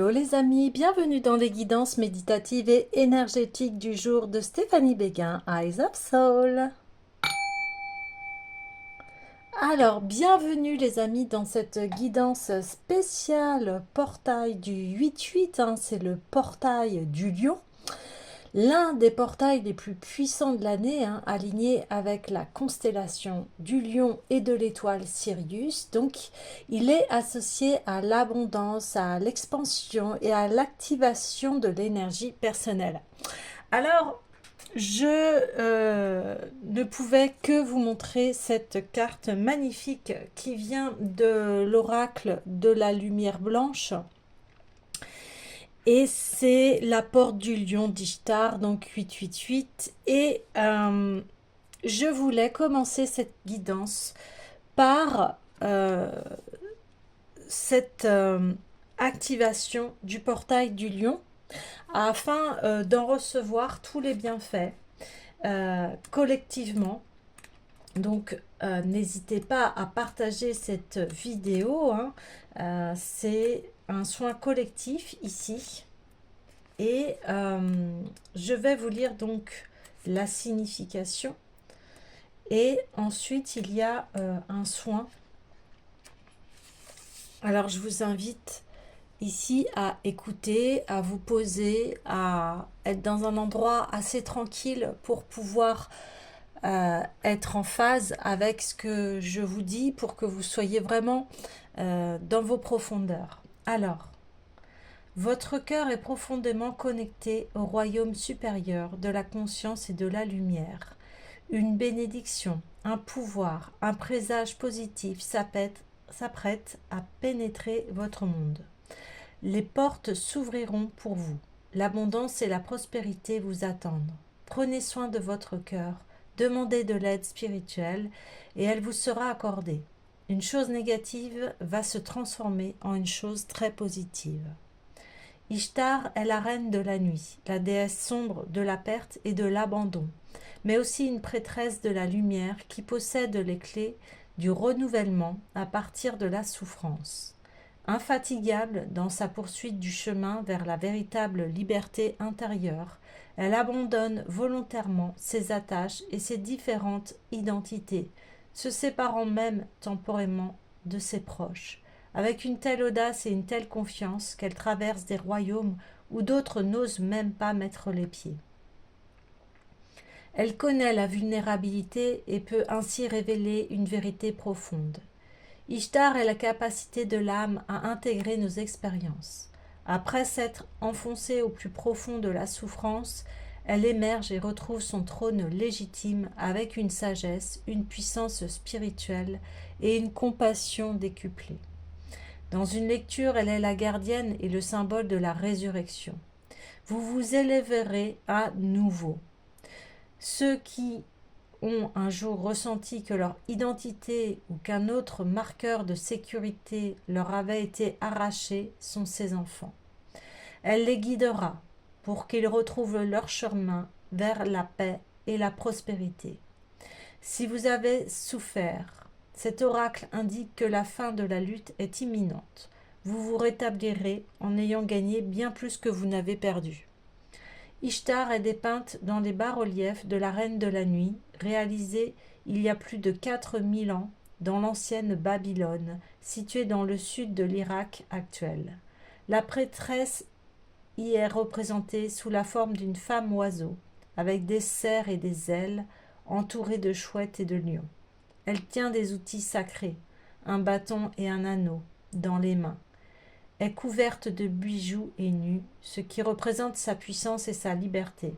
Hello les amis, bienvenue dans les guidances méditatives et énergétiques du jour de Stéphanie Béguin, Eyes of Soul. Alors, bienvenue les amis dans cette guidance spéciale portail du 8-8, c'est le portail du lion. L'un des portails les plus puissants de l'année, aligné avec la constellation du lion et de l'étoile Sirius. Donc, il est associé à l'abondance, à l'expansion et à l'activation de l'énergie personnelle. Alors, je ne pouvais que vous montrer cette carte magnifique qui vient de l'oracle de la lumière blanche. Et c'est la porte du lion d'Ishtar, donc 888. Et je voulais commencer cette guidance par cette activation du portail du lion afin d'en recevoir tous les bienfaits collectivement. Donc n'hésitez pas à partager cette vidéo, c'est un soin collectif ici et je vais vous lire donc la signification et ensuite il y a un soin. Alors je vous invite ici à écouter, à vous poser, à être dans un endroit assez tranquille pour pouvoir être en phase avec ce que je vous dis pour que vous soyez vraiment dans vos profondeurs. Alors, votre cœur est profondément connecté au royaume supérieur de la conscience et de la lumière. Une bénédiction, un pouvoir, un présage positif s'apprête à pénétrer votre monde. Les portes s'ouvriront pour vous. L'abondance et la prospérité vous attendent. Prenez soin de votre cœur. Demandez de l'aide spirituelle et elle vous sera accordée. Une chose négative va se transformer en une chose très positive. Ishtar est la reine de la nuit, la déesse sombre de la perte et de l'abandon, mais aussi une prêtresse de la lumière qui possède les clés du renouvellement à partir de la souffrance. Infatigable dans sa poursuite du chemin vers la véritable liberté intérieure, elle abandonne volontairement ses attaches et ses différentes identités, se séparant même temporairement de ses proches, avec une telle audace et une telle confiance qu'elle traverse des royaumes où d'autres n'osent même pas mettre les pieds. Elle connaît la vulnérabilité et peut ainsi révéler une vérité profonde. Ishtar est la capacité de l'âme à intégrer nos expériences. Après s'être enfoncée au plus profond de la souffrance, elle émerge et retrouve son trône légitime avec une sagesse, une puissance spirituelle et une compassion décuplée. Dans une lecture, elle est la gardienne et le symbole de la résurrection. Vous vous élèverez à nouveau. Ceux qui ont un jour ressenti que leur identité ou qu'un autre marqueur de sécurité leur avait été arraché sont ses enfants. Elle les guidera pour qu'ils retrouvent leur chemin vers la paix et la prospérité. Si vous avez souffert, cet oracle indique que la fin de la lutte est imminente. Vous vous rétablirez en ayant gagné bien plus que vous n'avez perdu. Ishtar est dépeinte dans les bas-reliefs de la Reine de la Nuit, réalisés il y a plus de 4000 ans dans l'ancienne Babylone, située dans le sud de l'Irak actuel. La prêtresse y est représentée sous la forme d'une femme oiseau, avec des serres et des ailes, entourée de chouettes et de lions. Elle tient des outils sacrés, un bâton et un anneau, dans les mains. Est couverte de bijoux et nue, ce qui représente sa puissance et sa liberté.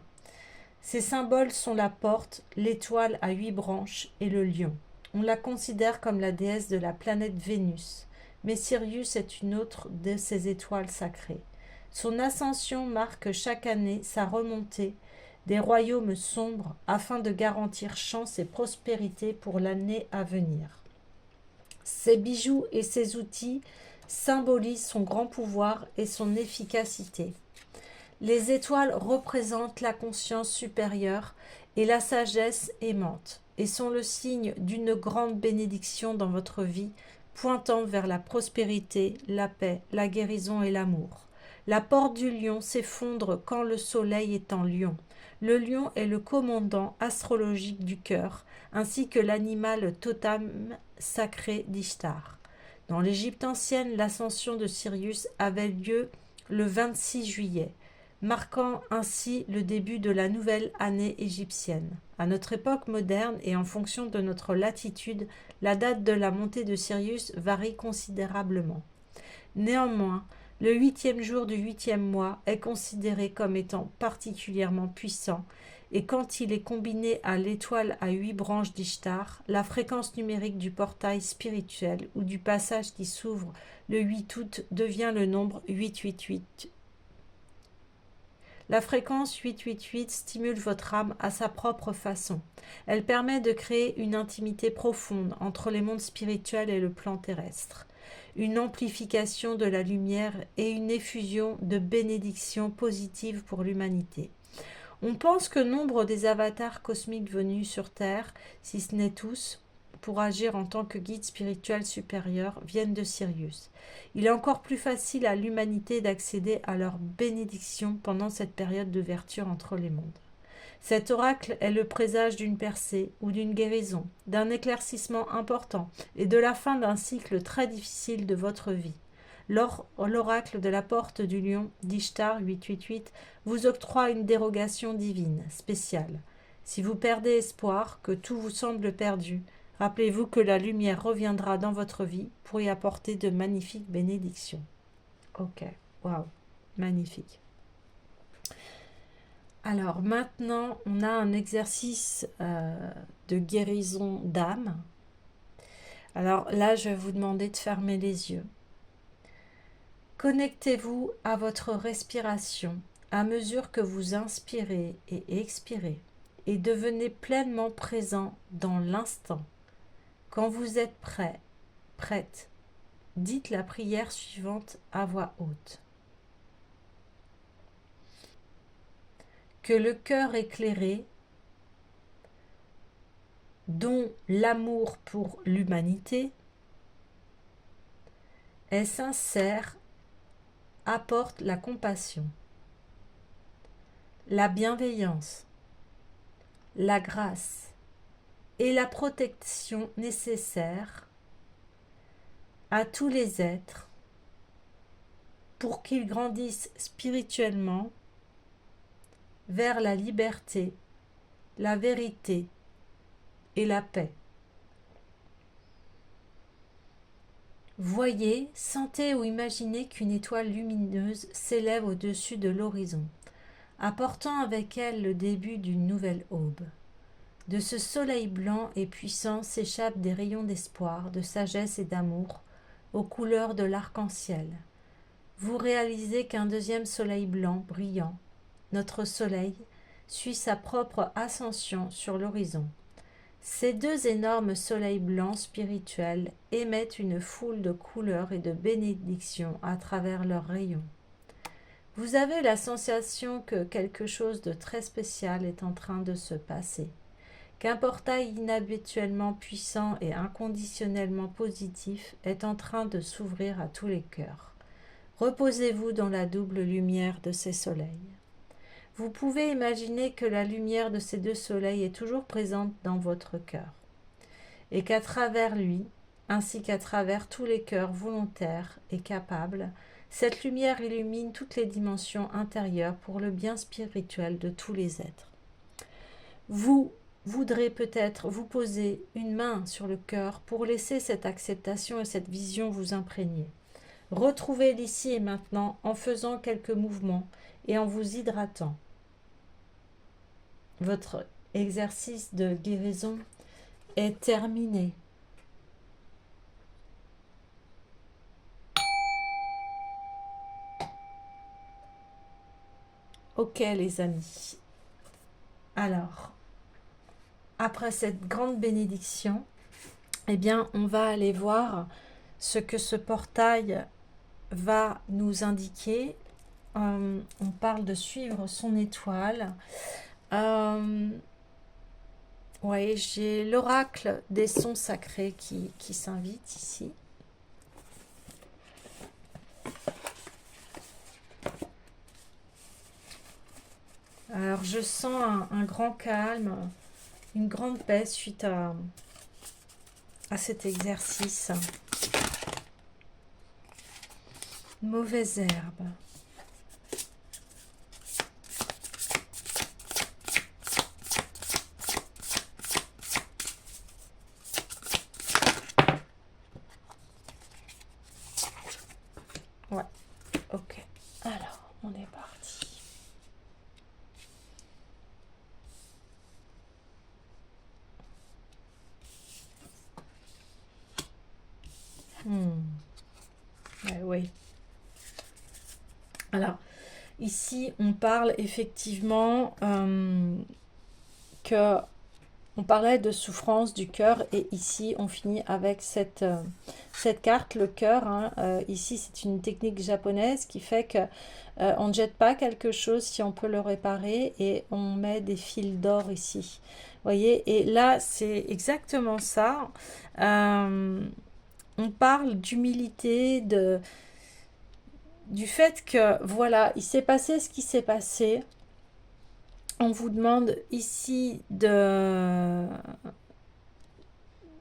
Ses symboles sont la porte, l'étoile à 8 branches et le lion. On la considère comme la déesse de la planète Vénus, mais Sirius est une autre de ses étoiles sacrées. Son ascension marque chaque année sa remontée des royaumes sombres afin de garantir chance et prospérité pour l'année à venir. Ses bijoux et ses outils symbolisent son grand pouvoir et son efficacité. Les étoiles représentent la conscience supérieure et la sagesse aimante et sont le signe d'une grande bénédiction dans votre vie, pointant vers la prospérité, la paix, la guérison et l'amour. La porte du lion s'effondre quand le soleil est en lion. Le lion est le commandant astrologique du cœur, ainsi que l'animal totem sacré d'Ishtar. Dans l'Égypte ancienne, l'ascension de Sirius avait lieu le 26 juillet, marquant ainsi le début de la nouvelle année égyptienne. À notre époque moderne et en fonction de notre latitude, la date de la montée de Sirius varie considérablement. Néanmoins, le 8e jour du 8e mois est considéré comme étant particulièrement puissant, et quand il est combiné à l'étoile à 8 branches d'Ishtar, la fréquence numérique du portail spirituel ou du passage qui s'ouvre le 8 août devient le nombre 888. La fréquence 888 stimule votre âme à sa propre façon. Elle permet de créer une intimité profonde entre les mondes spirituels et le plan terrestre, une amplification de la lumière et une effusion de bénédictions positives pour l'humanité. On pense que nombre des avatars cosmiques venus sur Terre, si ce n'est tous, pour agir en tant que guide spirituel supérieur, viennent de Sirius. Il est encore plus facile à l'humanité d'accéder à leur bénédiction pendant cette période d'ouverture entre les mondes. Cet oracle est le présage d'une percée ou d'une guérison, d'un éclaircissement important et de la fin d'un cycle très difficile de votre vie. L'oracle de la porte du lion d'Ishtar 888 vous octroie une dérogation divine, spéciale. Si vous perdez espoir, que tout vous semble perdu, rappelez-vous que la lumière reviendra dans votre vie pour y apporter de magnifiques bénédictions. Ok, waouh, magnifique. Alors maintenant, on a un exercice de guérison d'âme. Alors là, je vais vous demander de fermer les yeux. Connectez-vous à votre respiration à mesure que vous inspirez et expirez et devenez pleinement présent dans l'instant. Quand vous êtes prêt, prête, dites la prière suivante à voix haute. Que le cœur éclairé, dont l'amour pour l'humanité est sincère, apporte la compassion, la bienveillance, la grâce et la protection nécessaires à tous les êtres pour qu'ils grandissent spirituellement vers la liberté, la vérité et la paix. Voyez, sentez ou imaginez qu'une étoile lumineuse s'élève au-dessus de l'horizon, apportant avec elle le début d'une nouvelle aube. De ce soleil blanc et puissant s'échappent des rayons d'espoir, de sagesse et d'amour, aux couleurs de l'arc-en-ciel. Vous réalisez qu'un deuxième soleil blanc, brillant, notre soleil, suit sa propre ascension sur l'horizon. Ces deux énormes soleils blancs spirituels émettent une foule de couleurs et de bénédictions à travers leurs rayons. Vous avez la sensation que quelque chose de très spécial est en train de se passer, qu'un portail inhabituellement puissant et inconditionnellement positif est en train de s'ouvrir à tous les cœurs. Reposez-vous dans la double lumière de ces soleils. Vous pouvez imaginer que la lumière de ces deux soleils est toujours présente dans votre cœur et qu'à travers lui, ainsi qu'à travers tous les cœurs volontaires et capables, cette lumière illumine toutes les dimensions intérieures pour le bien spirituel de tous les êtres. Vous voudrez peut-être vous poser une main sur le cœur pour laisser cette acceptation et cette vision vous imprégner. Retrouvez l'ici et maintenant en faisant quelques mouvements et en vous hydratant. Votre exercice de guérison est terminé. Ok les amis. Alors, après cette grande bénédiction, eh bien, on va aller voir ce que ce portail va nous indiquer. On parle de suivre son étoile. Ouais, j'ai l'oracle des sons sacrés qui s'invite ici. Alors, je sens un grand calme, une grande paix suite à cet exercice. Mauvaise herbe. Ouais, ok. Alors, on est parti. Oui. Alors, ici, on parle effectivement que on parlait de souffrance du cœur et ici, on finit avec cette carte, le cœur. Hein. Ici, c'est une technique japonaise qui fait que on ne jette pas quelque chose si on peut le réparer et on met des fils d'or ici. Vous voyez, et là, c'est exactement ça. On parle d'humilité, du fait que, voilà, il s'est passé ce qui s'est passé. On vous demande ici de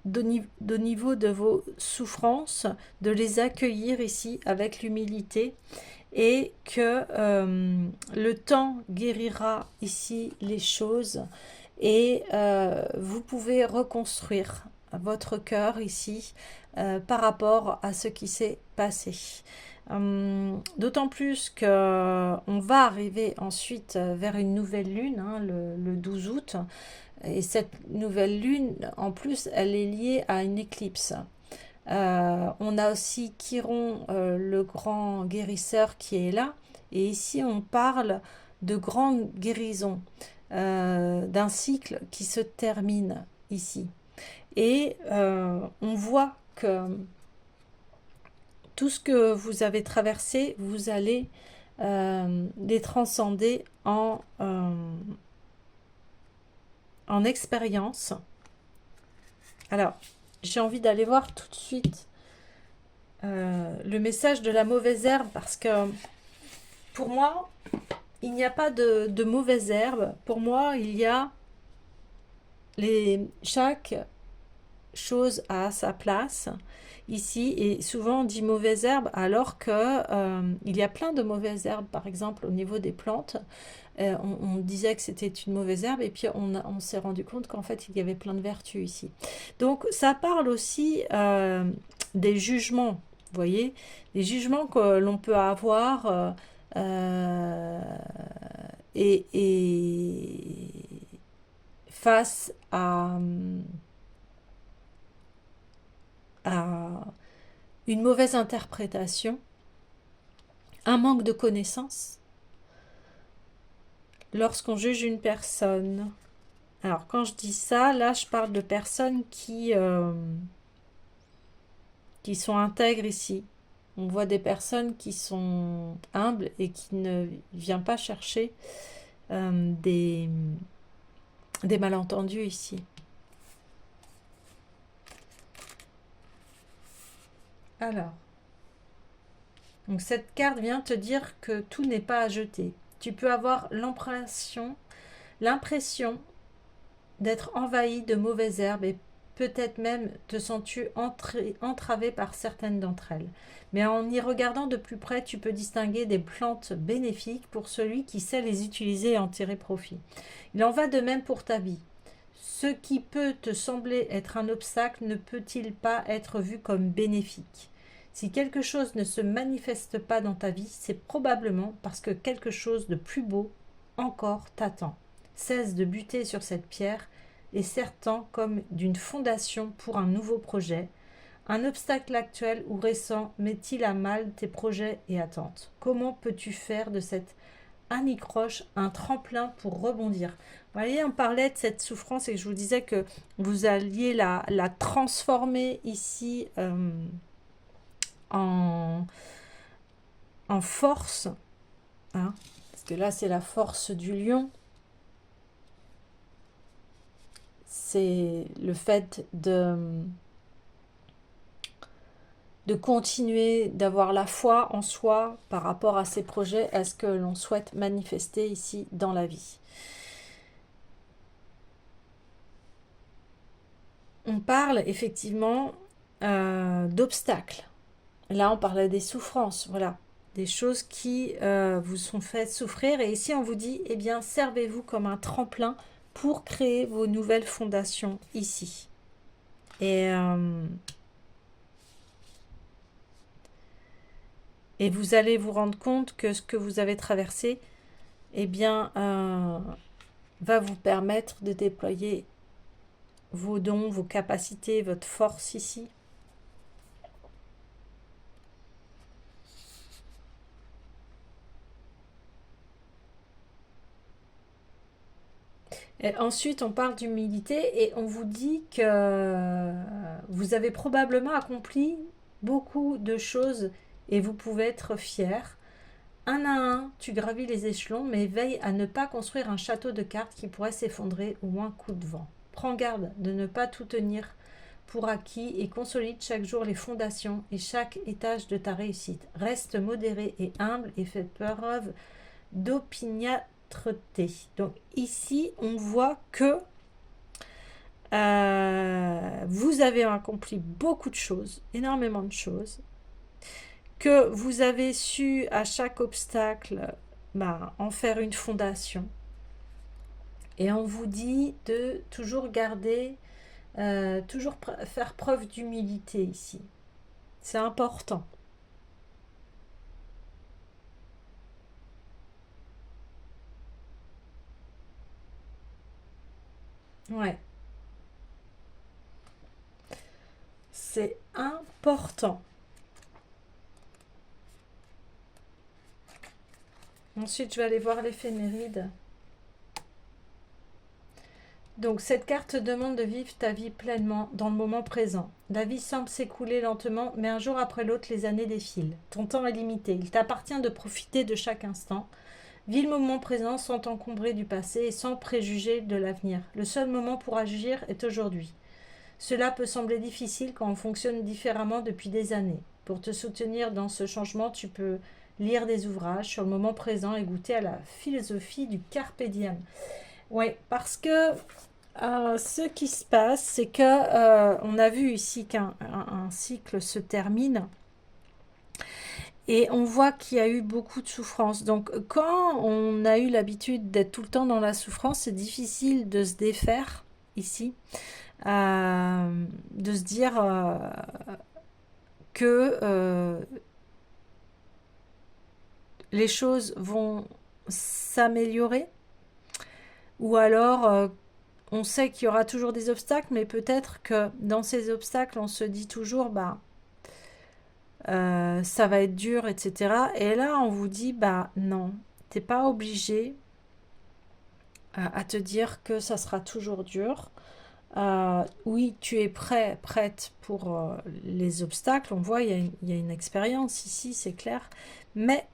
niveau de vos souffrances, de les accueillir ici avec l'humilité et que le temps guérira ici les choses et vous pouvez reconstruire votre cœur ici par rapport à ce qui s'est passé. D'autant plus que on va arriver ensuite vers une nouvelle lune, hein, le 12 août, et cette nouvelle lune, en plus, elle est liée à une éclipse. On a aussi Chiron, le grand guérisseur qui est là, et ici on parle de grande guérison, d'un cycle qui se termine ici. Et on voit que tout ce que vous avez traversé, vous allez les transcender en expérience. Alors, j'ai envie d'aller voir tout de suite le message de la mauvaise herbe parce que pour moi, il n'y a pas de mauvaise herbe. Pour moi, il y a chaque chose à sa place ici et souvent on dit mauvaise herbe alors que il y a plein de mauvaises herbes, par exemple au niveau des plantes. On disait que c'était une mauvaise herbe et puis on s'est rendu compte qu'en fait il y avait plein de vertus ici. Donc ça parle aussi des jugements, vous voyez, des jugements que l'on peut avoir et face à une mauvaise interprétation, un manque de connaissance. Lorsqu'on juge une personne, alors quand je dis ça, là je parle de personnes qui sont intègres ici. On voit des personnes qui sont humbles et qui ne viennent pas chercher des malentendus ici. Alors, donc cette carte vient te dire que tout n'est pas à jeter. Tu peux avoir l'impression d'être envahi de mauvaises herbes et peut-être même te sens-tu entravé par certaines d'entre elles. Mais en y regardant de plus près, tu peux distinguer des plantes bénéfiques pour celui qui sait les utiliser et en tirer profit. Il en va de même pour ta vie. Ce qui peut te sembler être un obstacle ne peut-il pas être vu comme bénéfique ? Si quelque chose ne se manifeste pas dans ta vie, c'est probablement parce que quelque chose de plus beau encore t'attend. Cesse de buter sur cette pierre et sertant comme d'une fondation pour un nouveau projet. Un obstacle actuel ou récent met-il à mal tes projets et attentes ? Comment peux-tu faire de cette anicroche un tremplin pour rebondir ? Vous voyez, on parlait de cette souffrance et je vous disais que vous alliez la transformer ici en force, hein, parce que là c'est la force du lion, c'est le fait de continuer d'avoir la foi en soi par rapport à ces projets, à ce que l'on souhaite manifester ici dans la vie. on parle effectivement d'obstacles. Là, on parlait des souffrances, voilà, des choses qui vous sont faites souffrir. Et ici, on vous dit, eh bien, servez-vous comme un tremplin pour créer vos nouvelles fondations ici. Et vous allez vous rendre compte que ce que vous avez traversé, eh bien, va vous permettre de déployer vos dons, vos capacités, votre force ici. Et ensuite, on parle d'humilité et on vous dit que vous avez probablement accompli beaucoup de choses et vous pouvez être fier. Un à un, tu gravis les échelons, mais veille à ne pas construire un château de cartes qui pourrait s'effondrer ou un coup de vent. Prends garde de ne pas tout tenir pour acquis et consolide chaque jour les fondations et chaque étage de ta réussite. Reste modéré et humble et fais preuve d'opiniâtreté. Donc ici, on voit que vous avez accompli beaucoup de choses, énormément de choses, que vous avez su à chaque obstacle en faire une fondation. Et on vous dit de toujours garder, toujours faire preuve d'humilité ici. C'est important. Ouais. C'est important. Ensuite, je vais aller voir l'éphéméride. Donc, cette carte demande de vivre ta vie pleinement dans le moment présent. La vie semble s'écouler lentement, mais un jour après l'autre, les années défilent. Ton temps est limité. Il t'appartient de profiter de chaque instant. Vis le moment présent sans t'encombrer du passé et sans préjuger de l'avenir. Le seul moment pour agir est aujourd'hui. Cela peut sembler difficile quand on fonctionne différemment depuis des années. Pour te soutenir dans ce changement, tu peux lire des ouvrages sur le moment présent et goûter à la philosophie du carpe diem. Oui, parce que ce qui se passe, c'est que on a vu ici qu'un cycle se termine et on voit qu'il y a eu beaucoup de souffrance. Donc, quand on a eu l'habitude d'être tout le temps dans la souffrance, c'est difficile de se défaire ici, de se dire que les choses vont s'améliorer, ou alors on sait qu'il y aura toujours des obstacles, mais peut-être que dans ces obstacles, on se dit toujours, ça va être dur, etc. Et là, on vous dit, non, t'es pas obligé à te dire que ça sera toujours dur. Oui, tu es prête pour les obstacles. On voit, il y a une expérience ici, c'est clair. Mais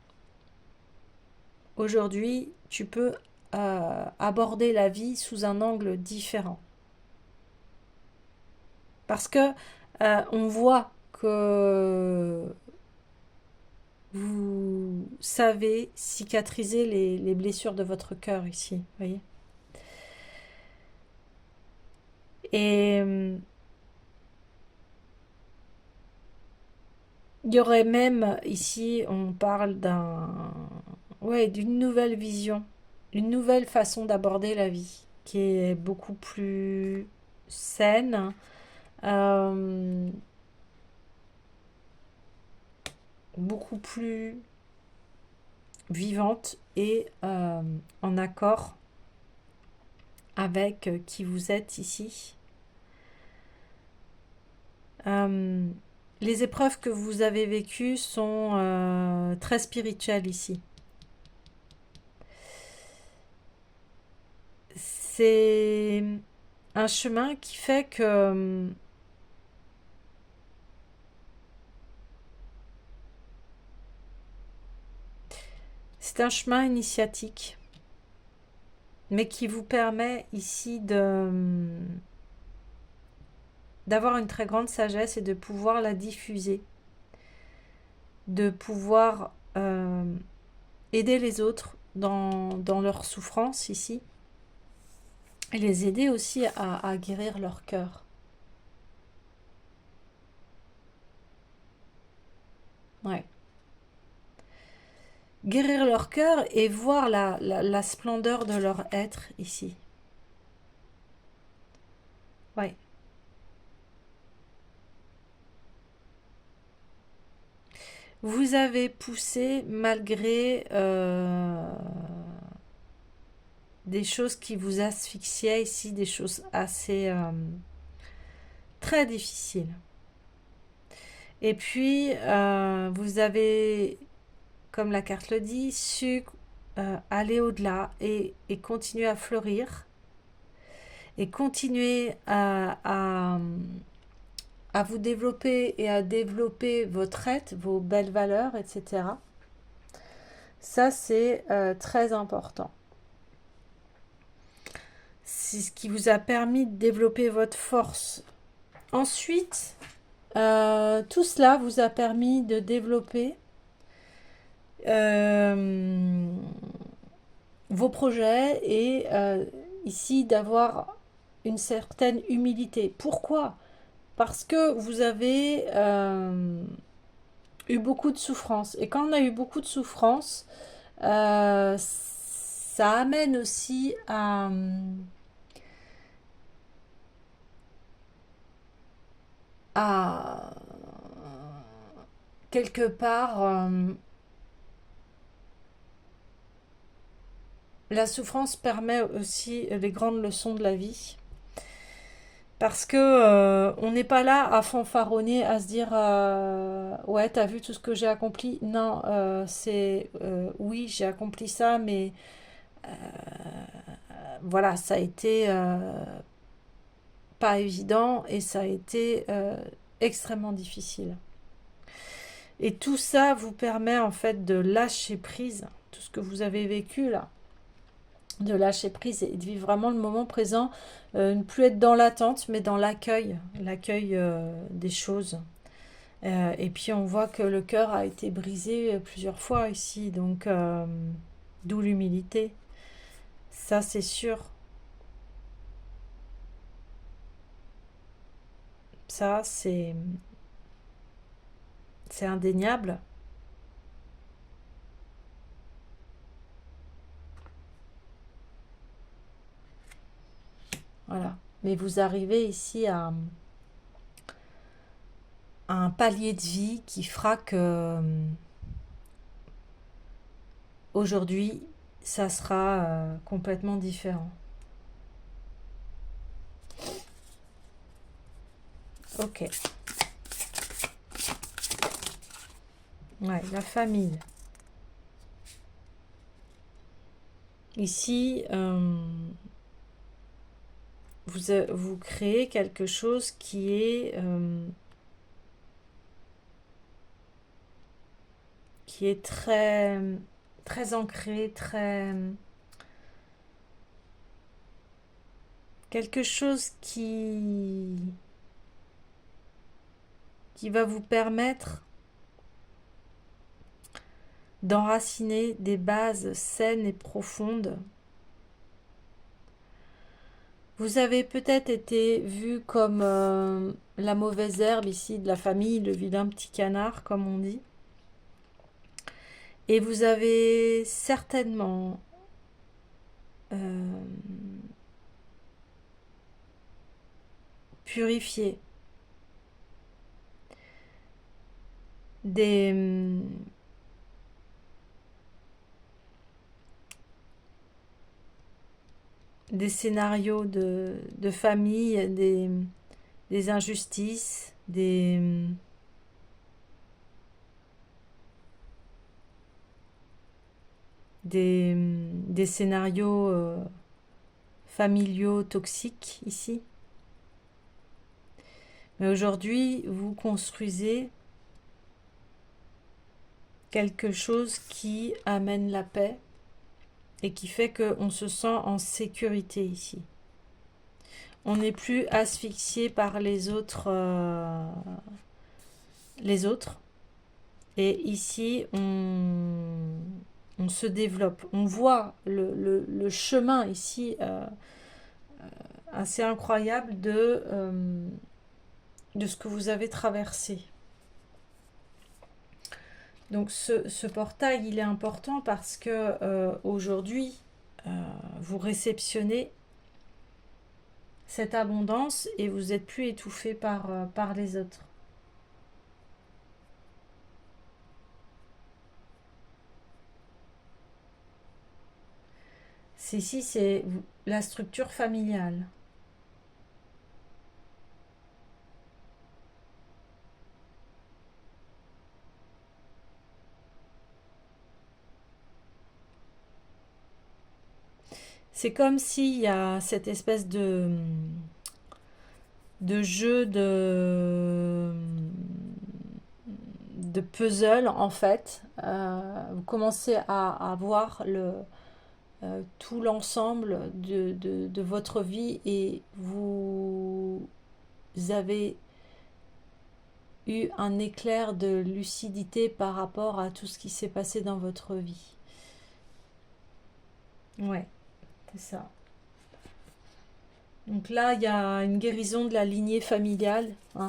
aujourd'hui, tu peux aborder la vie sous un angle différent. Parce que on voit que vous savez cicatriser les blessures de votre cœur ici, voyez. Et il y aurait même ici, on parle d'une nouvelle vision, une nouvelle façon d'aborder la vie, qui est beaucoup plus saine, euh, beaucoup plus vivante et en accord avec qui vous êtes ici. Les épreuves que vous avez vécues sont très spirituelles ici. C'est un chemin qui fait que c'est un chemin initiatique, mais qui vous permet ici d'avoir une très grande sagesse et de pouvoir la diffuser, de pouvoir aider les autres dans leur souffrance ici, et les aider aussi à guérir leur cœur. Ouais. Guérir leur cœur et voir la splendeur de leur être ici. Ouais. Vous avez poussé malgré des choses qui vous asphyxiaient ici, des choses assez très difficiles. Et puis, vous avez, comme la carte le dit, su aller au-delà et continuer à fleurir et continuer à vous développer et à développer votre être, vos belles valeurs, etc. Ça, c'est très important. C'est ce qui vous a permis de développer votre force. Ensuite, tout cela vous a permis de développer vos projets et ici d'avoir une certaine humilité. Pourquoi? Parce que vous avez eu beaucoup de souffrance. Et quand on a eu beaucoup de souffrance, ça amène aussi à quelque part, la souffrance permet aussi les grandes leçons de la vie. Parce que on n'est pas là à fanfaronner, à se dire ouais, t'as vu tout ce que j'ai accompli. Non, c'est oui, j'ai accompli ça, mais voilà, ça a été pas évident et ça a été extrêmement difficile. Et tout ça vous permet en fait de lâcher prise, tout ce que vous avez vécu là, de lâcher prise et de vivre vraiment le moment présent, ne plus être dans l'attente, mais dans l'accueil, l'accueil des choses. Et puis on voit que le cœur a été brisé plusieurs fois ici, donc d'où l'humilité. Ça c'est sûr, ça c'est indéniable. Voilà. Mais vous arrivez ici à un palier de vie qui fera que aujourd'hui, ça sera complètement différent. Ok. Ouais, la famille. Ici, vous créez quelque chose qui est très, très ancré, très quelque chose qui va vous permettre d'enraciner des bases saines et profondes. Vous avez peut-être été vu comme la mauvaise herbe ici de la famille, le vilain petit canard, comme on dit. Et vous avez certainement purifié des, des scénarios de famille, des injustices, des scénarios familiaux toxiques ici. Mais aujourd'hui, vous construisez quelque chose qui amène la paix et qui fait qu'on se sent en sécurité ici. On n'est plus asphyxié par les autres. Et ici, on se développe. On voit le chemin ici assez incroyable de ce que vous avez traversé. Donc ce portail, il est important parce que aujourd'hui, vous réceptionnez cette abondance et vous n'êtes plus étouffé par les autres. Ici, c'est la structure familiale. C'est comme s'il y a cette espèce de jeu de puzzle, en fait. Vous commencez à voir tout l'ensemble de votre vie et vous avez eu un éclair de lucidité par rapport à tout ce qui s'est passé dans votre vie. Ouais, c'est ça. Donc là, il y a une guérison de la lignée familiale, hein.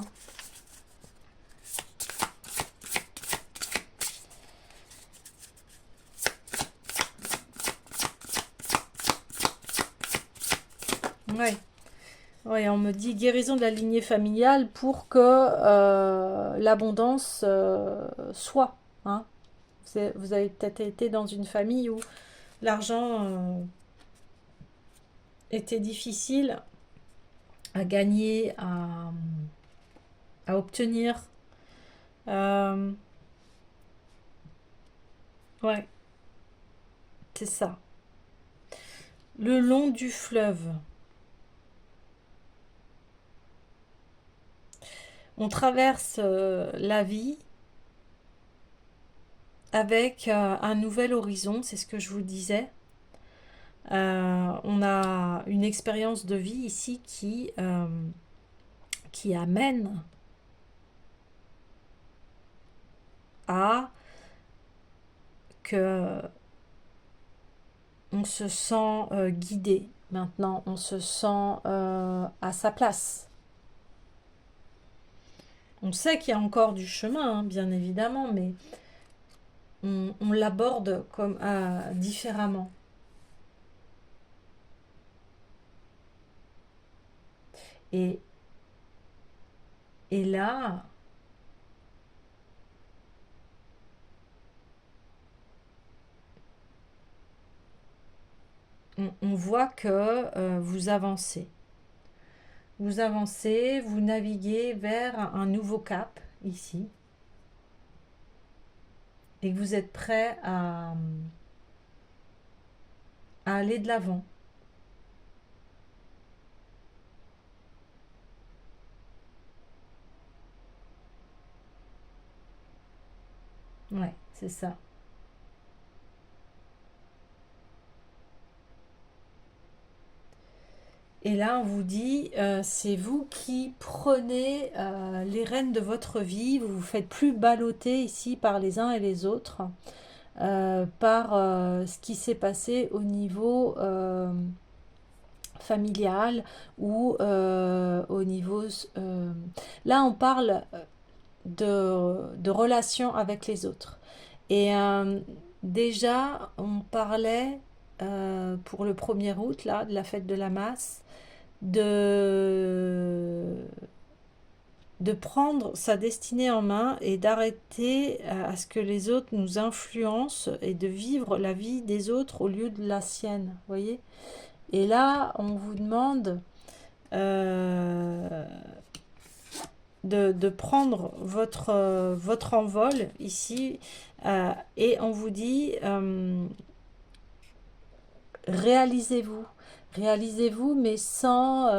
Ouais. Ouais, on me dit guérison de la lignée familiale pour que l'abondance soit, hein. Vous avez peut-être été dans une famille où l'argent était difficile à gagner, à obtenir. Euh, ouais, c'est ça. Le long du fleuve. On traverse la vie avec un nouvel horizon, c'est ce que je vous disais. On a une expérience de vie ici qui amène à que on se sent guidé. Maintenant, on se sent à sa place. On sait qu'il y a encore du chemin, hein, bien évidemment, mais on l'aborde comme différemment. Et, et là, on voit que vous avancez. Vous avancez, vous naviguez vers un nouveau cap ici. Et que vous êtes prêt à aller de l'avant. Ouais, c'est ça. Et là, on vous dit, c'est vous qui prenez les rênes de votre vie. Vous vous faites plus balloter ici par les uns et les autres, par ce qui s'est passé au niveau familial ou au niveau... là, on parle de relations avec les autres. Et déjà, on parlait pour le 1er août, là, de la fête de la masse, de, de prendre sa destinée en main et d'arrêter à ce que les autres nous influencent et de vivre la vie des autres au lieu de la sienne, voyez. Et là, on vous demande euh, de prendre votre envol ici et on vous dit réalisez-vous. Réalisez-vous, mais sans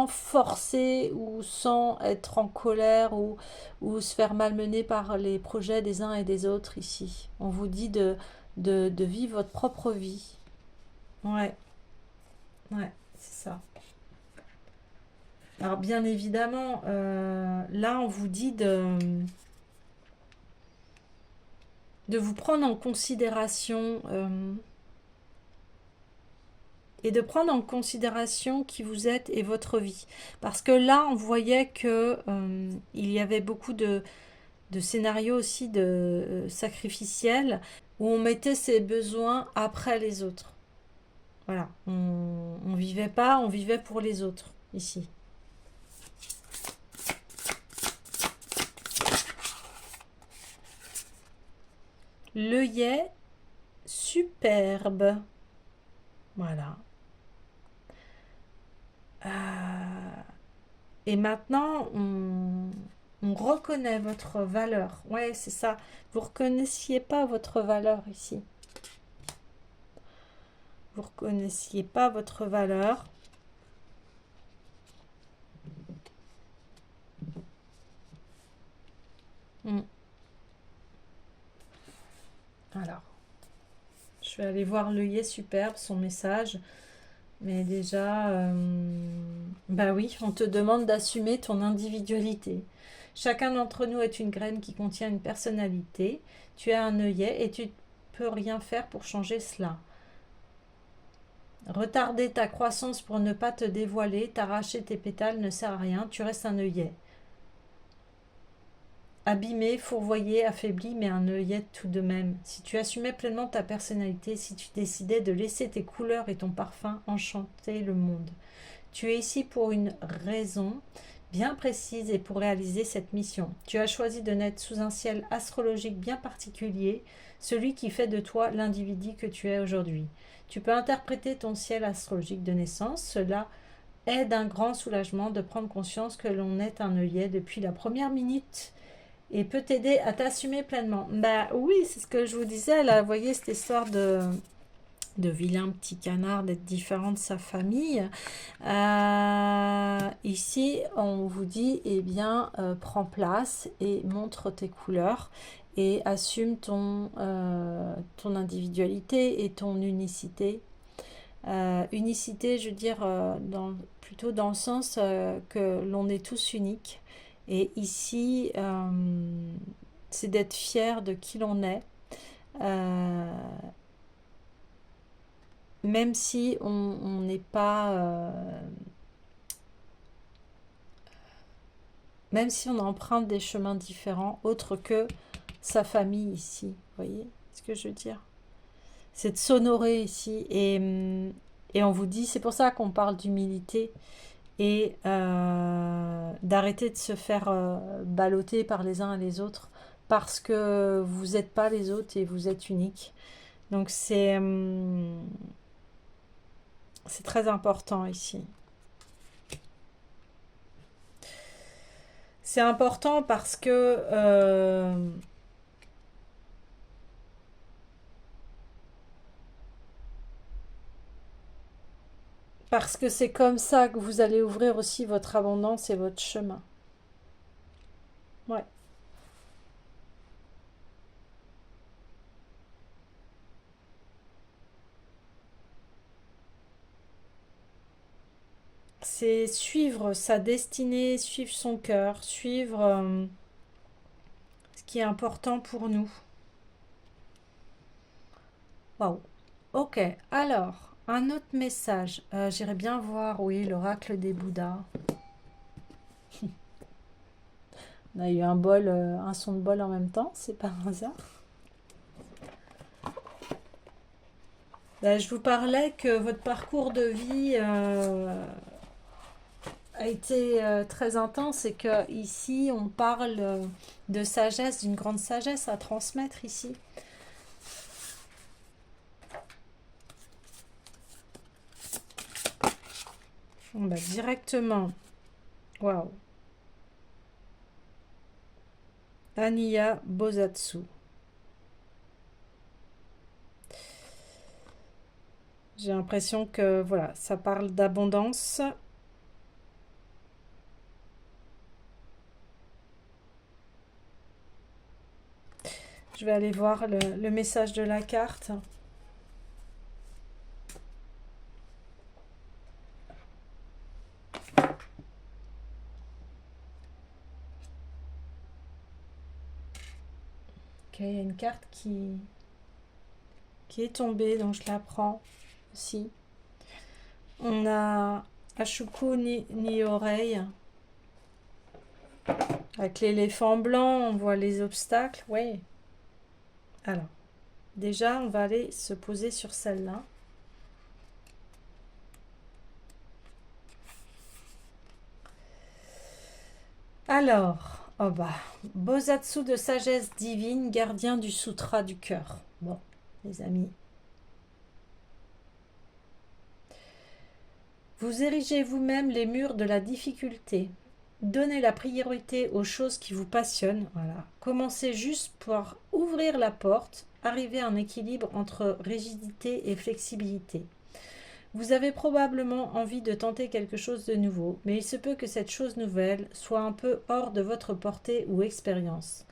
forcer ou sans être en colère ou se faire malmener par les projets des uns et des autres ici. On vous dit de vivre votre propre vie. Ouais, ouais, c'est ça. Alors bien évidemment, là on vous dit de vous prendre en considération et de prendre en considération qui vous êtes et votre vie. Parce que là, on voyait que il y avait beaucoup de scénario aussi de sacrificiel, où on mettait ses besoins après les autres. Voilà, on vivait pas, on vivait pour les autres, ici. L'œillet superbe. Voilà. Et maintenant, on reconnaît votre valeur. Ouais, c'est ça. Vous reconnaissiez pas votre valeur ici. Vous reconnaissiez pas votre valeur. Hmm. Alors, je vais aller voir l'œillet superbe, son message. Mais déjà, bah oui, on te demande d'assumer ton individualité. Chacun d'entre nous est une graine qui contient une personnalité. Tu es un œillet et tu ne peux rien faire pour changer cela. Retarder ta croissance pour ne pas te dévoiler, t'arracher tes pétales ne sert à rien, tu restes un œillet. Abîmé, fourvoyé, affaibli, mais un œillet tout de même. Si tu assumais pleinement ta personnalité, si tu décidais de laisser tes couleurs et ton parfum enchanter le monde. Tu es ici pour une raison bien précise et pour réaliser cette mission. Tu as choisi de naître sous un ciel astrologique bien particulier, celui qui fait de toi l'individu que tu es aujourd'hui. Tu peux interpréter ton ciel astrologique de naissance. Cela est d'un grand soulagement de prendre conscience que l'on est un œillet depuis la première minute et peut t'aider à t'assumer pleinement. Bah oui, c'est ce que je vous disais là. Vous voyez cette histoire de vilain petit canard, d'être différent de sa famille. Ici, on vous dit, eh bien, prends place et montre tes couleurs et assume ton individualité et ton unicité. Unicité, je veux dire, plutôt dans le sens que l'on est tous uniques. Et ici, c'est d'être fier de qui l'on est. Même si on n'est pas... même si on emprunte des chemins différents, autres que sa famille ici. Vous voyez ce que je veux dire? C'est de s'honorer ici. Et on vous dit, c'est pour ça qu'on parle d'humilité et d'arrêter de se faire balloter par les uns et les autres parce que vous n'êtes pas les autres et vous êtes unique. Donc c'est très important ici. C'est important parce que c'est comme ça que vous allez ouvrir aussi votre abondance et votre chemin. Ouais. C'est suivre sa destinée, suivre son cœur, suivre ce qui est important pour nous. Waouh. Ok, alors, un autre message. J'irais bien voir, oui, l'oracle des Bouddhas. On a eu un son de bol en même temps, c'est pas un hasard. Là, je vous parlais que votre parcours de vie a été très intense et que ici on parle de sagesse, d'une grande sagesse à transmettre ici. Bon, bah, directement. Waouh. Aniya Bosatsu. J'ai l'impression que voilà, ça parle d'abondance. Je vais aller voir le message de la carte. Ok, il y a une carte qui est tombée, donc je la prends aussi. On a Ashuku ni oreille. Avec l'éléphant blanc, on voit les obstacles. Oui. Alors, déjà, on va aller se poser sur celle-là. Alors, oh bah, Bosatsu de sagesse divine, gardien du sutra du cœur. Bon, les amis. Vous érigez vous-même les murs de la difficulté. Donnez la priorité aux choses qui vous passionnent. Voilà. Commencez juste par ouvrir la porte, arriver à un équilibre entre rigidité et flexibilité. Vous avez probablement envie de tenter quelque chose de nouveau, mais il se peut que cette chose nouvelle soit un peu hors de votre portée ou expérience.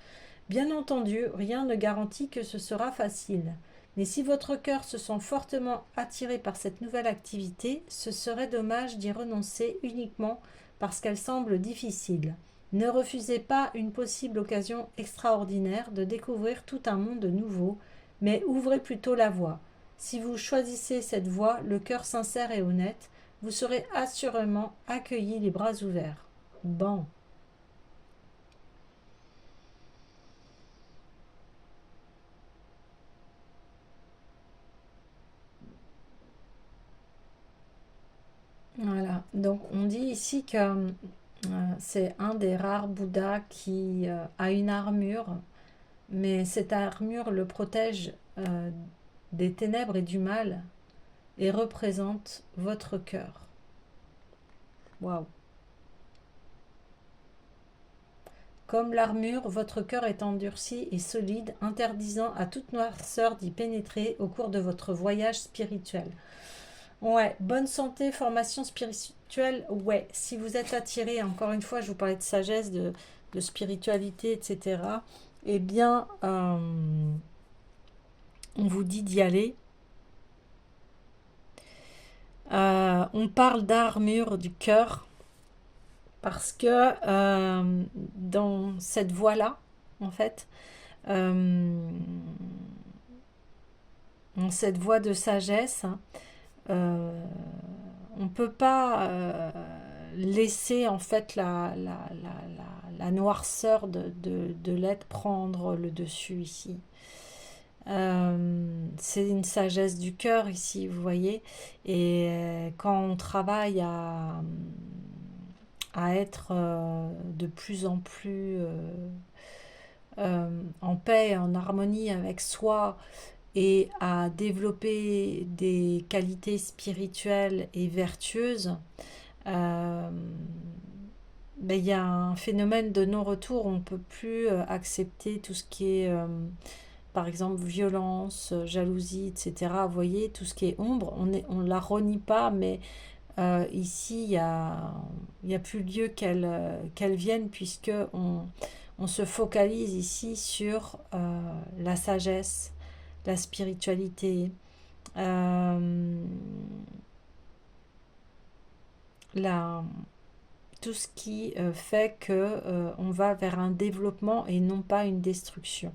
Bien entendu, rien ne garantit que ce sera facile. Mais si votre cœur se sent fortement attiré par cette nouvelle activité, ce serait dommage d'y renoncer uniquement parce qu'elle semble difficile. Ne refusez pas une possible occasion extraordinaire de découvrir tout un monde nouveau, mais ouvrez plutôt la voie. Si vous choisissez cette voie, le cœur sincère et honnête, vous serez assurément accueilli les bras ouverts. Bon. Voilà, donc on dit ici que c'est un des rares Bouddhas qui a une armure, mais cette armure le protège des ténèbres et du mal et représente votre cœur. Waouh! Comme l'armure, votre cœur est endurci et solide, interdisant à toute noirceur d'y pénétrer au cours de votre voyage spirituel. Ouais, bonne santé, formation spirituelle, ouais. Si vous êtes attiré, encore une fois, je vous parlais de sagesse, de spiritualité, etc. Eh bien, on vous dit d'y aller. On parle d'armure du cœur parce que dans cette voie-là, en fait, euh, dans cette voie de sagesse, euh, on ne peut pas laisser en fait la noirceur de l'être prendre le dessus ici. C'est une sagesse du cœur ici, vous voyez. Et quand on travaille à être de plus en plus en paix, en harmonie avec soi, et à développer des qualités spirituelles et vertueuses, euh, ben, il y a un phénomène de non-retour. On ne peut plus accepter tout ce qui est, par exemple, violence, jalousie, etc. Vous voyez, tout ce qui est ombre, on ne la renie pas, mais ici, il y a plus lieu qu'elle vienne, puisque on se focalise ici sur la sagesse, la spiritualité, euh, la, tout ce qui fait que on va vers un développement et non pas une destruction.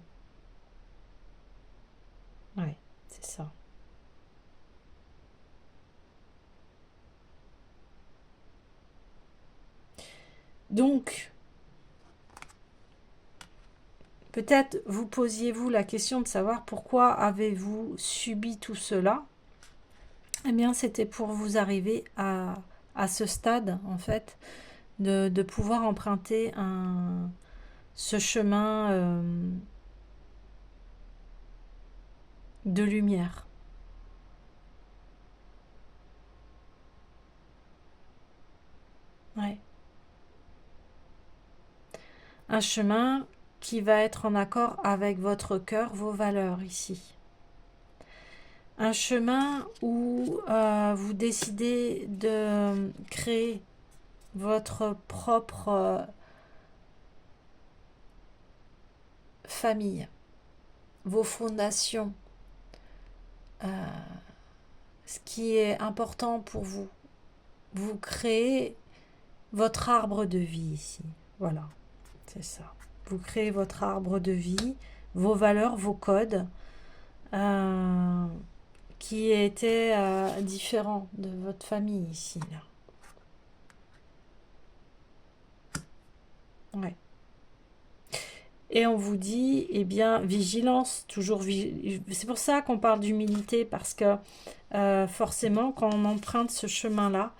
Ouais, c'est ça. Donc, peut-être vous posiez-vous la question de savoir pourquoi avez-vous subi tout cela. Eh bien, c'était pour vous arriver à ce stade, en fait, de pouvoir emprunter ce chemin de lumière. Ouais. Un chemin qui va être en accord avec votre cœur, vos valeurs ici. Un chemin où vous décidez de créer votre propre famille, vos fondations, ce qui est important pour vous. Vous créez votre arbre de vie ici. Voilà, c'est ça. Vous créez votre arbre de vie, vos valeurs, vos codes, euh, qui étaient différents de votre famille ici. Là. Ouais. Et on vous dit, eh bien, vigilance, toujours. C'est pour ça qu'on parle d'humilité, parce que forcément, quand on emprunte ce chemin-là,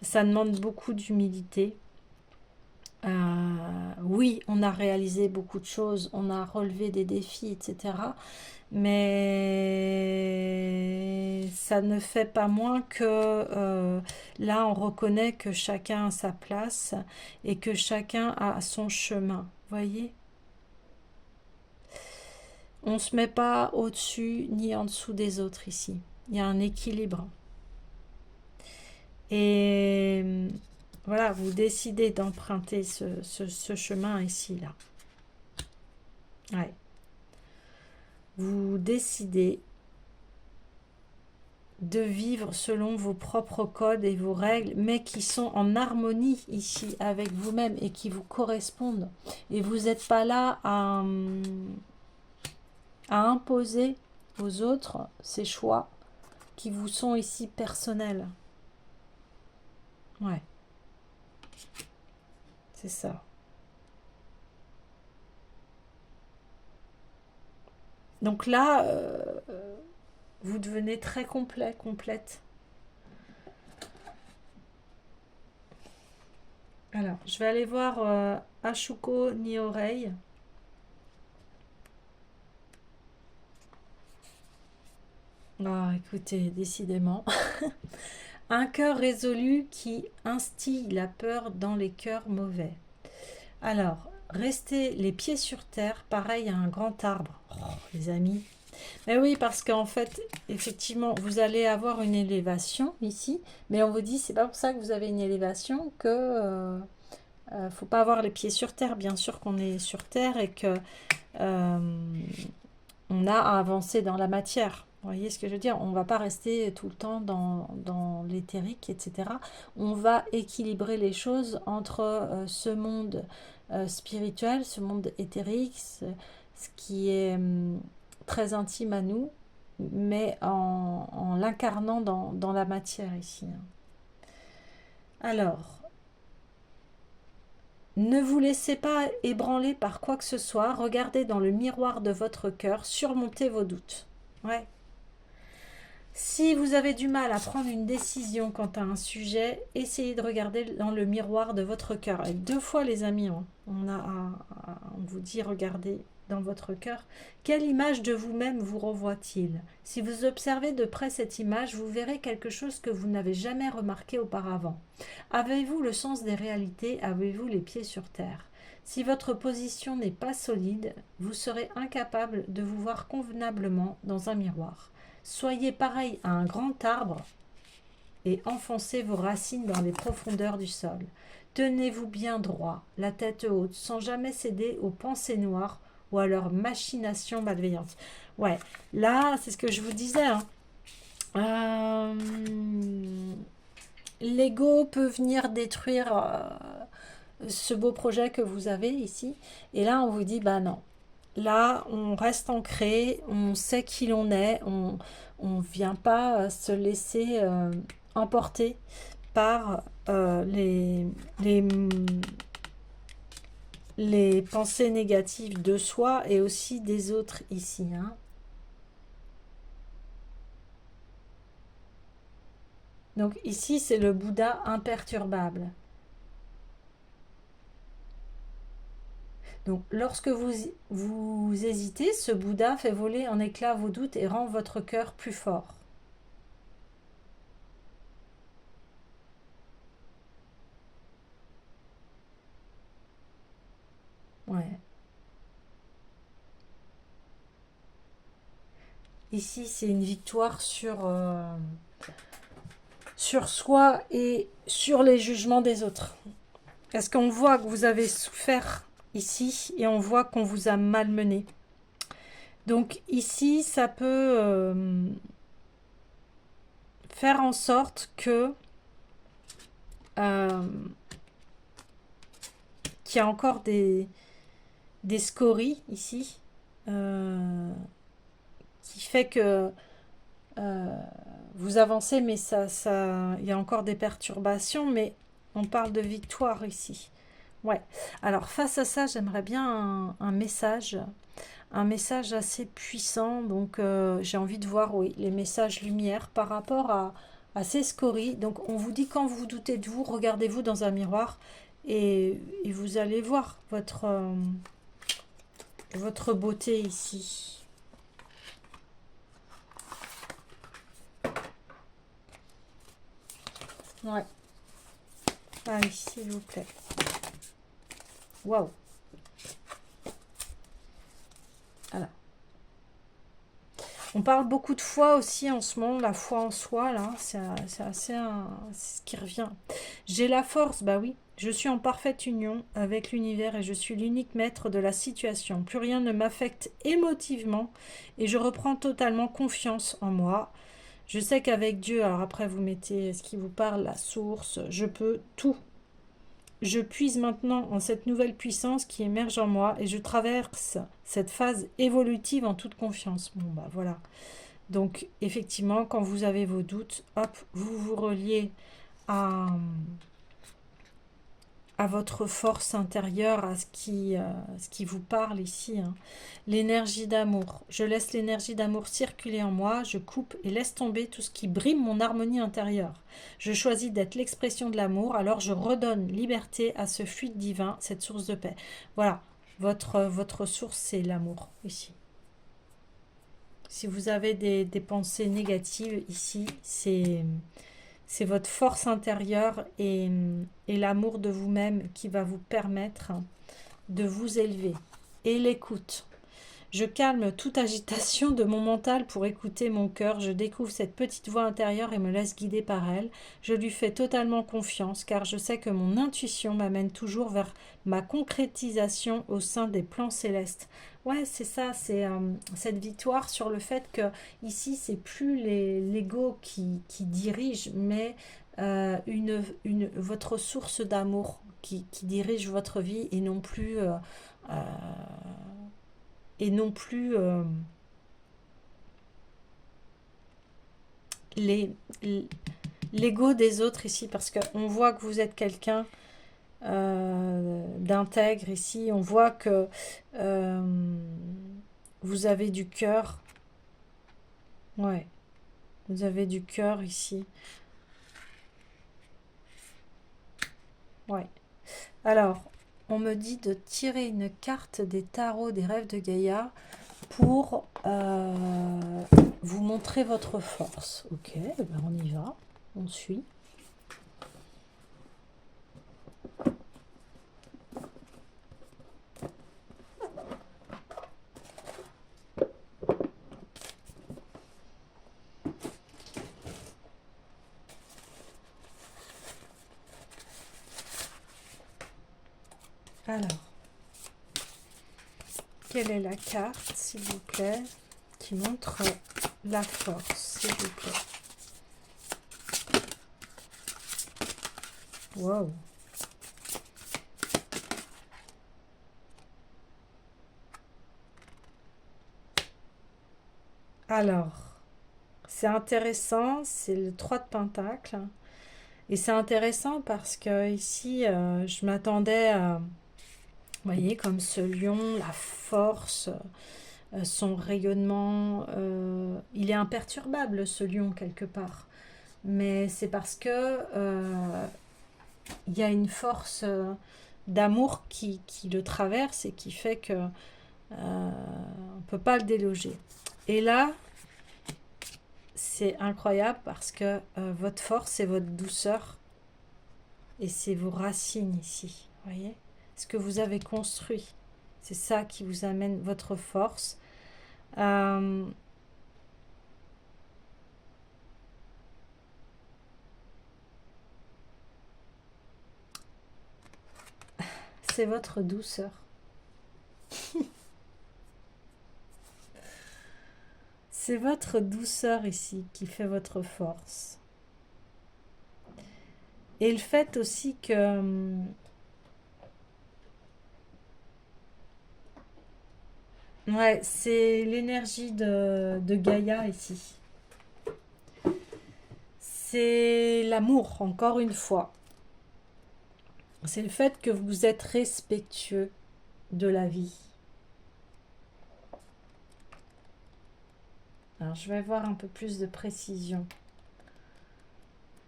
ça demande beaucoup d'humilité. Oui, on a réalisé beaucoup de choses, on a relevé des défis, etc. Mais ça ne fait pas moins que là, on reconnaît que chacun a sa place et que chacun a son chemin. Voyez? On ne se met pas au-dessus ni en dessous des autres ici. Il y a un équilibre. Et voilà, vous décidez d'emprunter ce chemin ici, là. Ouais. Vous décidez de vivre selon vos propres codes et vos règles, mais qui sont en harmonie ici avec vous-même et qui vous correspondent. Et vous n'êtes pas là à imposer aux autres ces choix qui vous sont ici personnels. Ouais, c'est ça. Donc là, vous devenez très complet, complète. Alors, je vais aller voir Ashuko Nioreille. Ah, écoutez, décidément. Un cœur résolu qui instille la peur dans les cœurs mauvais. Alors, restez les pieds sur terre, pareil à un grand arbre. Oh, les amis. Mais oui, parce qu'en fait, effectivement, vous allez avoir une élévation ici, mais on vous dit, c'est pas pour ça que vous avez une élévation que faut pas avoir les pieds sur terre. Bien sûr qu'on est sur terre et que on a à avancer dans la matière. Vous voyez ce que je veux dire? On ne va pas rester tout le temps dans l'éthérique, etc. On va équilibrer les choses entre ce monde spirituel, ce monde éthérique, ce qui est très intime à nous, mais en l'incarnant dans la matière ici. Alors, ne vous laissez pas ébranler par quoi que ce soit, regardez dans le miroir de votre cœur, surmontez vos doutes. Ouais. Si vous avez du mal à prendre une décision quant à un sujet, essayez de regarder dans le miroir de votre cœur. Et 2 fois, les amis, on vous dit regardez dans votre cœur. Quelle image de vous-même vous renvoie-t-il? Si vous observez de près cette image, vous verrez quelque chose que vous n'avez jamais remarqué auparavant. Avez-vous le sens des réalités? Avez-vous les pieds sur terre? Si votre position n'est pas solide, vous serez incapable de vous voir convenablement dans un miroir. Soyez pareil à un grand arbre et enfoncez vos racines dans les profondeurs du sol. Tenez-vous bien droit, la tête haute, sans jamais céder aux pensées noires ou à leurs machinations malveillantes. Ouais, là, c'est ce que je vous disais. L'ego peut venir détruire ce beau projet que vous avez ici. Et là, on vous dit, bah non. Là, on reste ancré, on sait qui l'on est, on ne vient pas se laisser emporter par les pensées négatives de soi et aussi des autres ici. Hein. Donc ici, c'est le Bouddha imperturbable. Donc, lorsque vous hésitez, ce Bouddha fait voler en éclats vos doutes et rend votre cœur plus fort. Ouais. Ici, c'est une victoire sur soi et sur les jugements des autres. Est-ce qu'on voit que vous avez souffert ici et on voit qu'on vous a malmené. Donc ici, ça peut faire en sorte que qu'il y a encore des scories ici qui fait que vous avancez, mais il y a encore des perturbations, mais on parle de victoire ici. Ouais. Alors face à ça, j'aimerais bien un message assez puissant. Donc j'ai envie de voir, oui, les messages lumière par rapport à ces scories. Donc on vous dit quand vous doutez de vous, regardez-vous dans un miroir et vous allez voir votre beauté ici. Ouais. Allez, s'il vous plaît. Waouh. Alors. On parle beaucoup de foi aussi en ce moment, la foi en soi, là, c'est assez c'est ce qui revient. J'ai la force, bah oui, je suis en parfaite union avec l'univers et je suis l'unique maître de la situation. Plus rien ne m'affecte émotivement et je reprends totalement confiance en moi. Je sais qu'avec Dieu, alors après vous mettez ce qui vous parle, la source, je peux tout. Je puise maintenant en cette nouvelle puissance qui émerge en moi et je traverse cette phase évolutive en toute confiance. Bon bah voilà. Donc, effectivement, quand vous avez vos doutes, hop, vous vous reliez à, à votre force intérieure, à ce qui vous parle ici. Hein. L'énergie d'amour. Je laisse l'énergie d'amour circuler en moi, je coupe et laisse tomber tout ce qui brime mon harmonie intérieure. Je choisis d'être l'expression de l'amour, alors je redonne liberté à ce fluide divin, cette source de paix. Voilà, votre source, c'est l'amour ici. Si vous avez des pensées négatives ici, c'est votre force intérieure et l'amour de vous-même qui va vous permettre de vous élever. Et l'écoute. Je calme toute agitation de mon mental pour écouter mon cœur. Je découvre cette petite voix intérieure et me laisse guider par elle. Je lui fais totalement confiance car je sais que mon intuition m'amène toujours vers ma concrétisation au sein des plans célestes. Ouais, c'est ça, c'est cette victoire sur le fait que ici, c'est plus l'ego qui dirige, mais votre source d'amour qui dirige votre vie euh, et non plus les, l'ego des autres ici, parce qu'on voit que vous êtes quelqu'un d'intègre ici, on voit que vous avez du cœur, ouais, vous avez du cœur ici, ouais. Alors, on me dit de tirer une carte des tarots des rêves de Gaïa pour vous montrer votre force. Ok, ben on y va, on suit. Alors, quelle est la carte, s'il vous plaît, qui montre la force, s'il vous plaît? Wow. Alors, c'est intéressant, c'est le 3 de Pentacle. Et c'est intéressant parce que ici, je m'attendais à, vous voyez, comme ce lion, la force, son rayonnement. Il est imperturbable, ce lion, quelque part. Mais c'est parce que il y a une force d'amour qui le traverse et qui fait que on ne peut pas le déloger. Et là, c'est incroyable parce que votre force, c'est votre douceur et c'est vos racines ici. Vous voyez ce que vous avez construit. C'est ça qui vous amène votre force. C'est votre douceur. C'est votre douceur ici qui fait votre force. Et le fait aussi que ouais, c'est l'énergie de Gaïa ici. C'est l'amour, encore une fois. C'est le fait que vous êtes respectueux de la vie. Alors, je vais avoir un peu plus de précision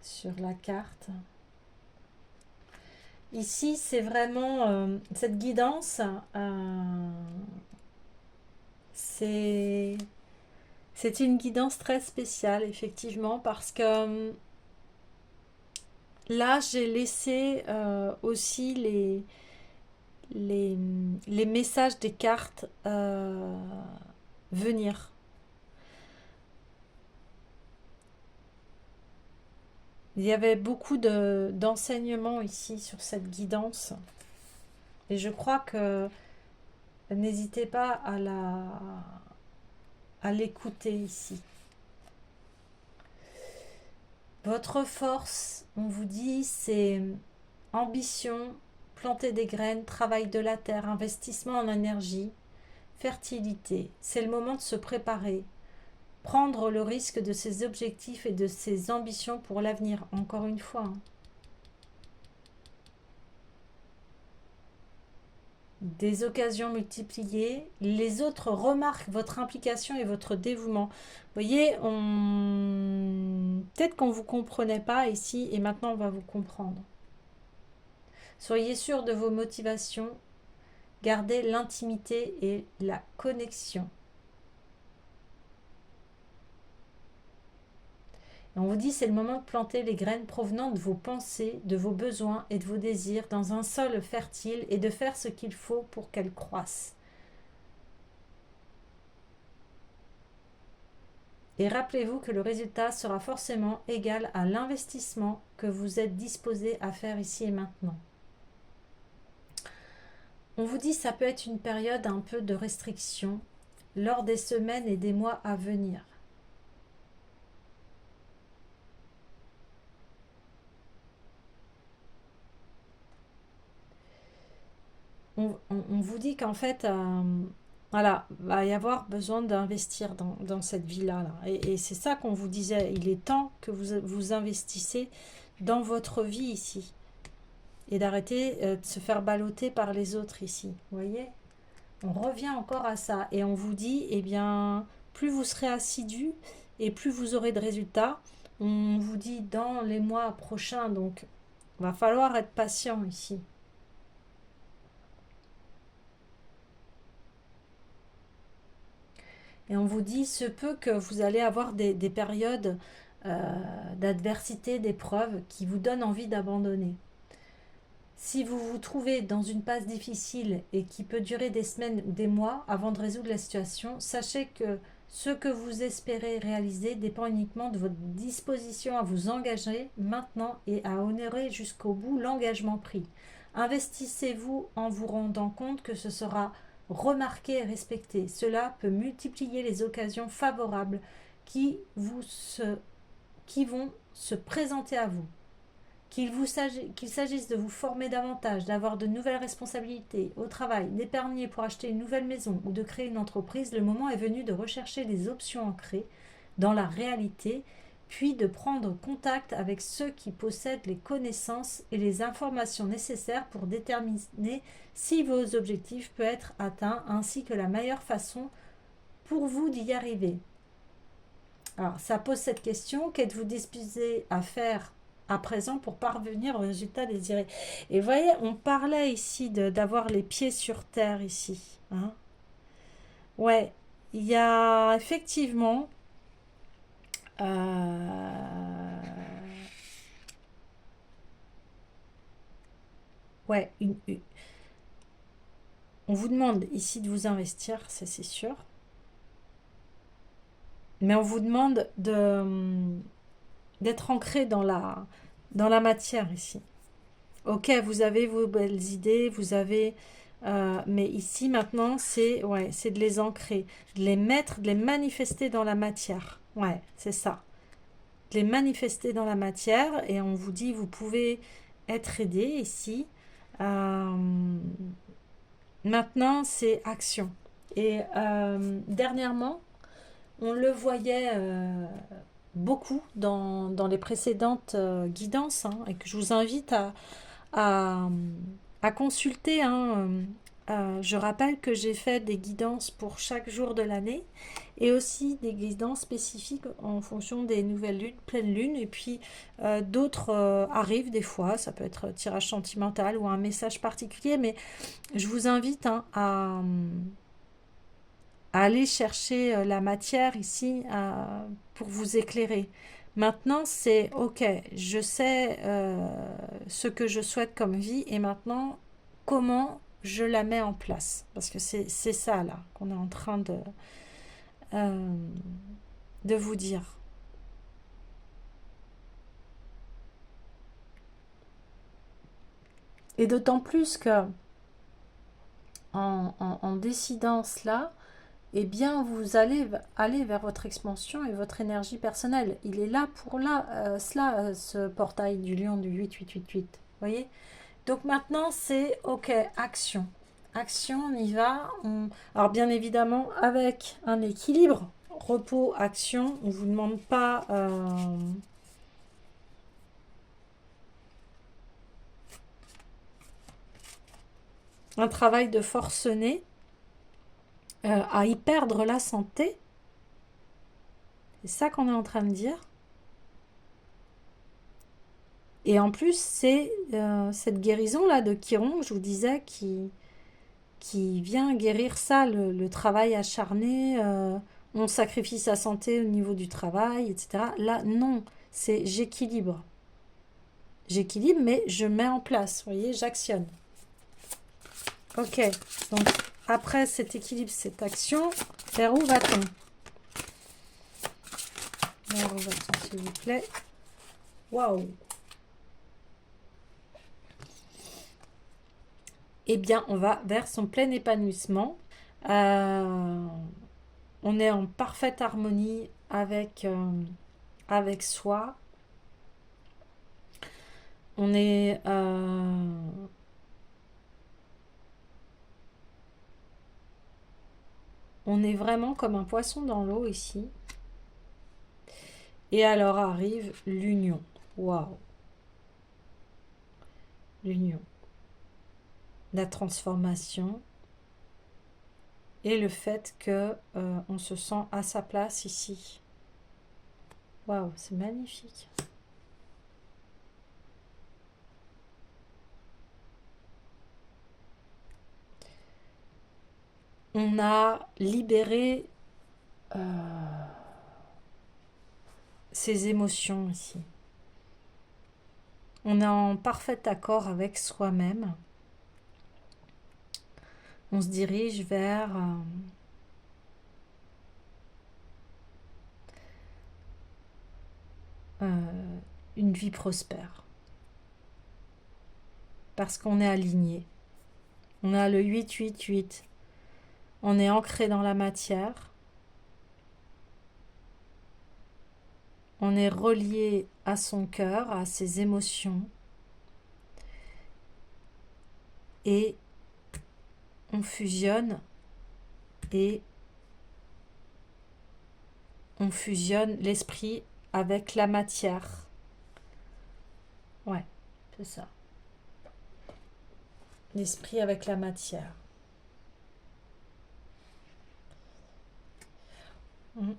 sur la carte. Ici, c'est vraiment cette guidance. C'est une guidance très spéciale, effectivement, parce que là, j'ai laissé aussi les, les messages des cartes venir. Il y avait beaucoup d'enseignements ici sur cette guidance. Et je crois que n'hésitez pas à l'écouter ici. Votre force, on vous dit, c'est ambition, planter des graines, travail de la terre, investissement en énergie, fertilité. C'est le moment de se préparer, prendre le risque de ses objectifs et de ses ambitions pour l'avenir, encore une fois. Des occasions multipliées, les autres remarquent votre implication et votre dévouement. Vous voyez, peut-être qu'on ne vous comprenait pas ici et maintenant on va vous comprendre. Soyez sûr de vos motivations, gardez l'intimité et la connexion. Et on vous dit, c'est le moment de planter les graines provenant de vos pensées, de vos besoins et de vos désirs dans un sol fertile et de faire ce qu'il faut pour qu'elles croissent. Et rappelez-vous que le résultat sera forcément égal à l'investissement que vous êtes disposé à faire ici et maintenant. On vous dit, ça peut être une période un peu de restriction lors des semaines et des mois à venir. On vous dit qu'en fait, voilà, va y avoir besoin d'investir dans cette vie-là. Là. Et c'est ça qu'on vous disait, il est temps que vous investissez dans votre vie ici. Et d'arrêter de se faire balloter par les autres ici. Vous voyez? On revient encore à ça. Et on vous dit, eh bien, plus vous serez assidu et plus vous aurez de résultats. On vous dit dans les mois prochains, donc il va falloir être patient ici. Et on vous dit, se peut que vous allez avoir des périodes d'adversité, d'épreuves qui vous donnent envie d'abandonner. Si vous vous trouvez dans une passe difficile et qui peut durer des semaines, des mois avant de résoudre la situation, sachez que ce que vous espérez réaliser dépend uniquement de votre disposition à vous engager maintenant et à honorer jusqu'au bout l'engagement pris. Investissez-vous en vous rendant compte que ce sera remarqué et respecté. Cela peut multiplier les occasions favorables qui vont se présenter à vous. Qu'il s'agisse de vous former davantage, d'avoir de nouvelles responsabilités au travail, d'épargner pour acheter une nouvelle maison ou de créer une entreprise, le moment est venu de rechercher des options ancrées dans la réalité, puis de prendre contact avec ceux qui possèdent les connaissances et les informations nécessaires pour déterminer si vos objectifs peuvent être atteints, ainsi que la meilleure façon pour vous d'y arriver. Alors, ça pose cette question, qu'êtes-vous disposé à faire à présent pour parvenir au résultat désiré? Et vous voyez, on parlait ici d'avoir les pieds sur terre ici. Hein. Ouais, il y a effectivement ouais, on vous demande ici de vous investir, ça c'est sûr. Mais on vous demande d'être ancré dans la matière ici. Ok, vous avez vos belles idées, vous avez... mais ici, maintenant, c'est de les ancrer, de les mettre, de les manifester dans la matière. Ouais, c'est ça. De les manifester dans la matière et on vous dit, vous pouvez être aidé ici. Maintenant, c'est action. Et dernièrement, on le voyait beaucoup dans les précédentes guidances hein, et que je vous invite à, à consulter, hein. Je rappelle que j'ai fait des guidances pour chaque jour de l'année et aussi des guidances spécifiques en fonction des nouvelles lunes, pleines lunes. Et puis d'autres arrivent des fois, ça peut être tirage sentimental ou un message particulier, mais je vous invite, hein, à aller chercher la matière ici pour vous éclairer. Maintenant, c'est ok, je sais ce que je souhaite comme vie et maintenant, comment je la mets en place. Parce que c'est ça là qu'on est en train euh, de vous dire. Et d'autant plus que en décidant cela, eh bien, vous allez aller vers votre expansion et votre énergie personnelle. Il est là pour cela, ce portail du lion du 8888. Vous voyez? Donc maintenant, c'est OK, action. Action, on y va. Alors bien évidemment, avec un équilibre, repos, action, on ne vous demande pas un travail de forcené à y perdre la santé. C'est ça qu'on est en train de dire. Et en plus, c'est cette guérison-là de Chiron, je vous disais, qui vient guérir ça, le travail acharné, on sacrifie sa santé au niveau du travail, etc. Là, non, c'est j'équilibre. J'équilibre, mais je mets en place, vous voyez, j'actionne. Ok, donc après cet équilibre, cette action, vers où va-t-on? Vers où va-t-on, s'il vous plaît? Waouh! Eh bien, on va vers son plein épanouissement. Euh, on est en parfaite harmonie avec soi. On est, on est vraiment comme un poisson dans l'eau ici. Et alors arrive l'union. Waouh! L'union. La transformation. Et le fait que on se sent à sa place ici. Waouh, c'est magnifique. On a libéré ses émotions ici. On est en parfait accord avec soi-même. On se dirige vers une vie prospère. Parce qu'on est aligné. On a le 888. On est ancré dans la matière. On est relié à son cœur, à ses émotions. Et on fusionne et on fusionne l'esprit avec la matière. Ouais, c'est ça. L'esprit avec la matière. Vous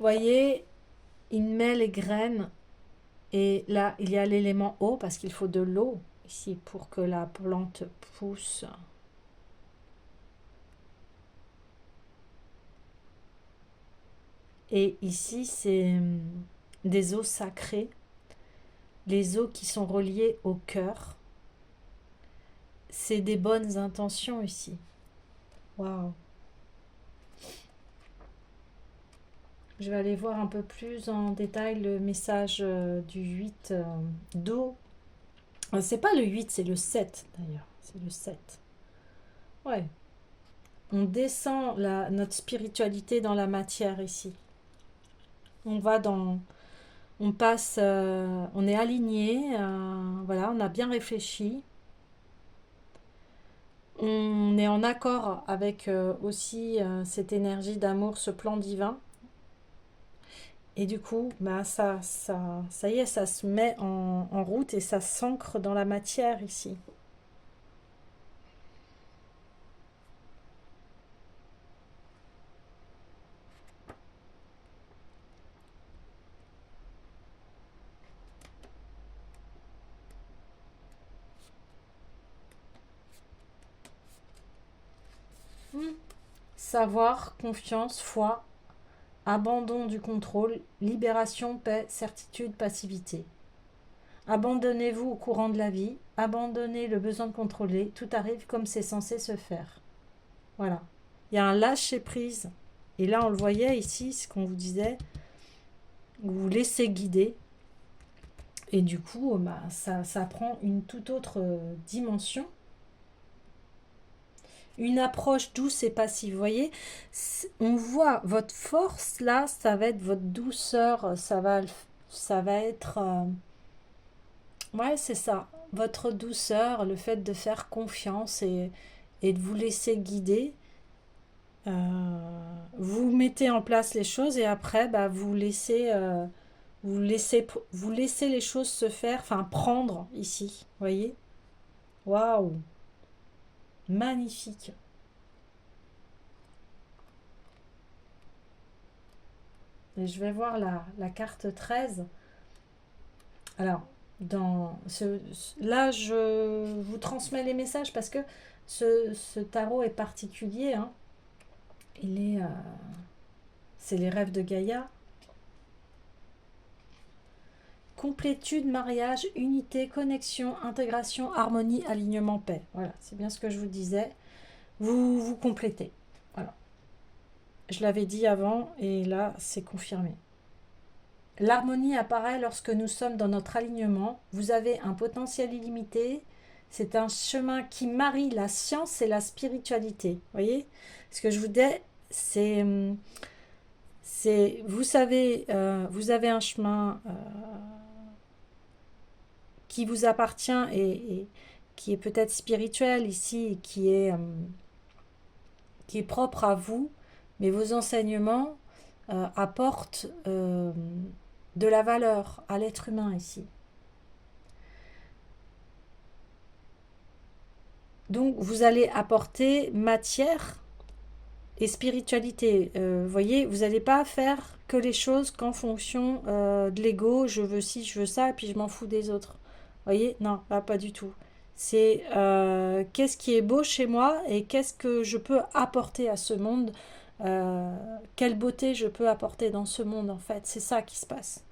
voyez, il met les graines et là, il y a l'élément eau parce qu'il faut de l'eau ici pour que la plante pousse. Et ici, c'est des eaux sacrées, les eaux qui sont reliées au cœur. C'est des bonnes intentions ici. Waouh! Je vais aller voir un peu plus en détail le message du 8 d'eau. C'est pas le 8, c'est le 7 d'ailleurs. C'est le 7. Ouais. On descend notre spiritualité dans la matière ici. On va dans... On passe... on est aligné. Voilà, on a bien réfléchi. On est en accord avec aussi cette énergie d'amour, ce plan divin. Et du coup, bah, ça y est, ça se met en route et ça s'ancre dans la matière ici. Hmm. Savoir, confiance, foi, abandon du contrôle, libération, paix, certitude, passivité. Abandonnez-vous au courant de la vie, abandonnez le besoin de contrôler, tout arrive comme c'est censé se faire. Voilà. Il y a un lâcher-prise. Et là, on le voyait ici, ce qu'on vous disait, vous vous laissez guider. Et du coup, bah, ça prend une toute autre dimension. Une approche douce et passive. Vous voyez, on voit votre force là, ça va être votre douceur, ça va être... ouais, c'est ça. Votre douceur, le fait de faire confiance et de vous laisser guider. Vous mettez en place les choses et après, bah, vous laissez les choses se faire, enfin prendre ici. Vous voyez? Waouh! Magnifique. Et je vais voir la carte 13. Alors, là, je vous transmets les messages parce que ce tarot est particulier, hein. C'est les rêves de Gaïa. Complétude, mariage, unité, connexion, intégration, harmonie, alignement, paix. Voilà, c'est bien ce que je vous disais. Vous complétez. Voilà. Je l'avais dit avant et là, c'est confirmé. L'harmonie apparaît lorsque nous sommes dans notre alignement. Vous avez un potentiel illimité. C'est un chemin qui marie la science et la spiritualité. Vous voyez? Ce que je vous dis, vous savez, vous avez un chemin qui vous appartient et qui est peut-être spirituel ici, et qui est propre à vous, mais vos enseignements apportent de la valeur à l'être humain ici. Donc vous allez apporter matière et spiritualité. Vous voyez, vous n'allez pas faire que les choses qu'en fonction de l'ego, je veux ci, je veux ça, et puis je m'en fous des autres. Vous voyez, non, là, pas du tout. C'est qu'est-ce qui est beau chez moi et qu'est-ce que je peux apporter à ce monde, quelle beauté je peux apporter dans ce monde en fait. C'est ça qui se passe.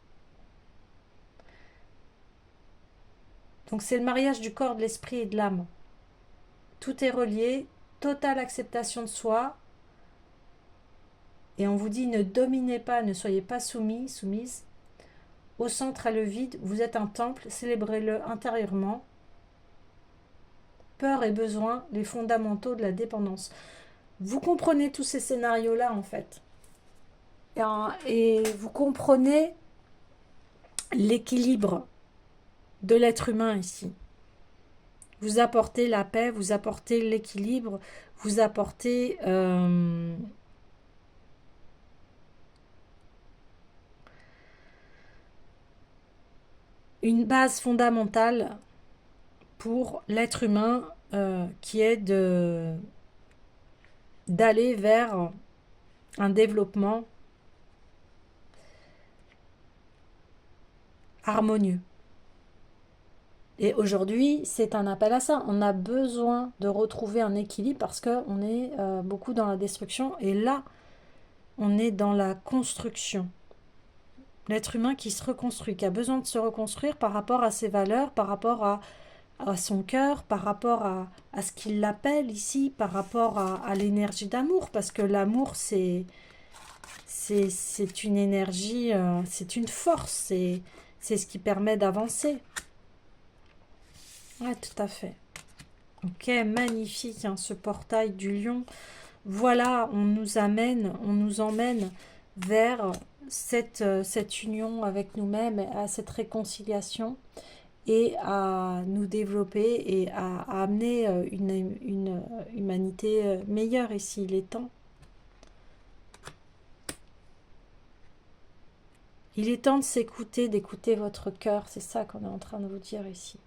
Donc c'est le mariage du corps, de l'esprit et de l'âme. Tout est relié, totale acceptation de soi. Et on vous dit ne dominez pas, ne soyez pas soumis, soumise. Au centre est le vide, vous êtes un temple, célébrez-le intérieurement. Peur et besoin, les fondamentaux de la dépendance. Vous comprenez tous ces scénarios-là en fait. Et vous comprenez l'équilibre de l'être humain ici. Vous apportez la paix, vous apportez l'équilibre, vous apportez une base fondamentale pour l'être humain qui est d'aller vers un développement harmonieux. Et aujourd'hui, c'est un appel à ça. On a besoin de retrouver un équilibre parce qu'on est beaucoup dans la destruction. Et là, on est dans la construction. L'être humain qui se reconstruit, qui a besoin de se reconstruire par rapport à ses valeurs, par rapport à son cœur, par rapport à ce qu'il l'appelle ici, par rapport à l'énergie d'amour. Parce que l'amour, c'est une énergie, c'est une force, c'est ce qui permet d'avancer. Ouais, tout à fait. Ok, magnifique, hein, ce portail du lion. Voilà, on nous emmène vers cette union avec nous-mêmes, à cette réconciliation et à nous développer et à amener une humanité meilleure ici. Il est temps. Il est temps de s'écouter, d'écouter votre cœur. C'est ça qu'on est en train de vous dire ici.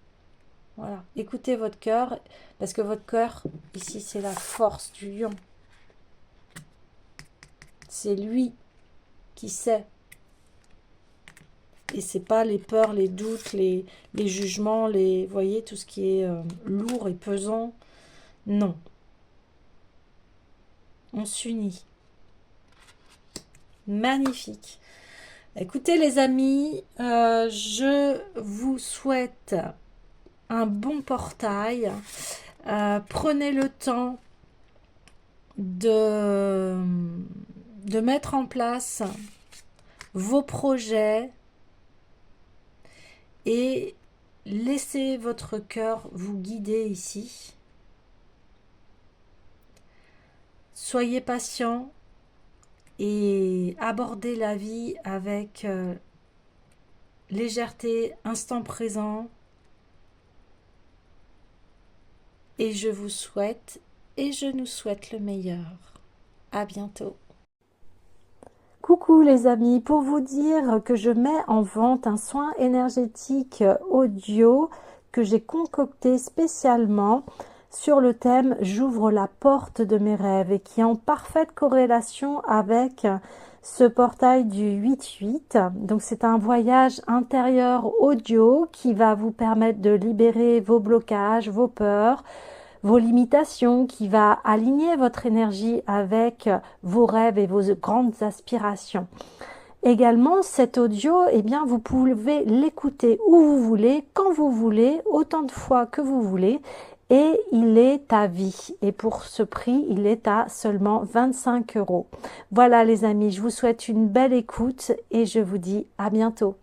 Voilà, écoutez votre cœur, parce que votre cœur, ici, c'est la force du lion. C'est lui qui sait. Et c'est pas les peurs, les doutes, les jugements, vous voyez, tout ce qui est lourd et pesant. Non. On s'unit. Magnifique. Écoutez les amis, je vous souhaite un bon portail. Prenez le temps de mettre en place vos projets et laissez votre cœur vous guider ici. Soyez patient et abordez la vie avec légèreté, instant présent. Et je vous souhaite et je nous souhaite le meilleur. À bientôt. Coucou les amis, pour vous dire que je mets en vente un soin énergétique audio que j'ai concocté spécialement sur le thème « J'ouvre la porte de mes rêves » et qui est en parfaite corrélation avec ce portail du 8-8. Donc c'est un voyage intérieur audio qui va vous permettre de libérer vos blocages, vos peurs, vos limitations, qui va aligner votre énergie avec vos rêves et vos grandes aspirations. Également, cet audio, eh bien, vous pouvez l'écouter où vous voulez, quand vous voulez, autant de fois que vous voulez. Et il est à vie. Et pour ce prix, il est à seulement 25 €. Voilà les amis, je vous souhaite une belle écoute et je vous dis à bientôt.